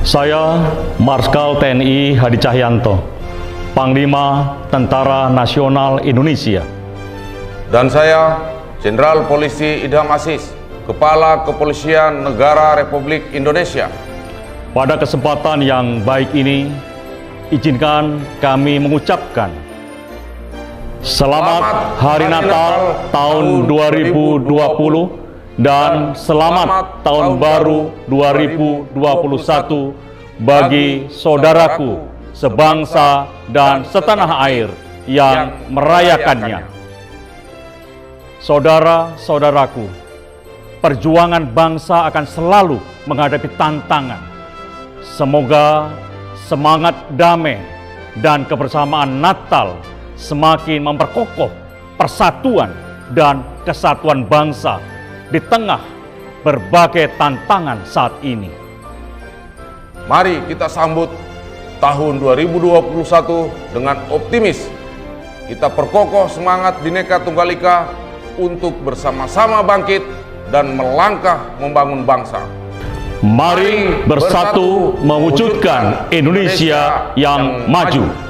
Saya Marskal TNI Hadi Cahyanto, Panglima Tentara Nasional Indonesia. Dan saya Jenderal Polisi Idham Aziz, Kepala Kepolisian Negara Republik Indonesia. Pada kesempatan yang baik ini, izinkan kami mengucapkan Selamat Hari Natal tahun 2020 dan Selamat Tahun Baru 2021 bagi saudaraku sebangsa dan setanah air yang merayakannya. Saudara-saudaraku, perjuangan bangsa akan selalu menghadapi tantangan. Semoga semangat damai dan kebersamaan Natal semakin memperkokoh persatuan dan kesatuan bangsa di tengah berbagai tantangan saat ini. Mari kita sambut tahun 2021 dengan optimis. Kita perkokoh semangat Bhinneka Tunggal Ika untuk bersama-sama bangkit dan melangkah membangun bangsa. Mari bersatu mewujudkan Indonesia yang maju.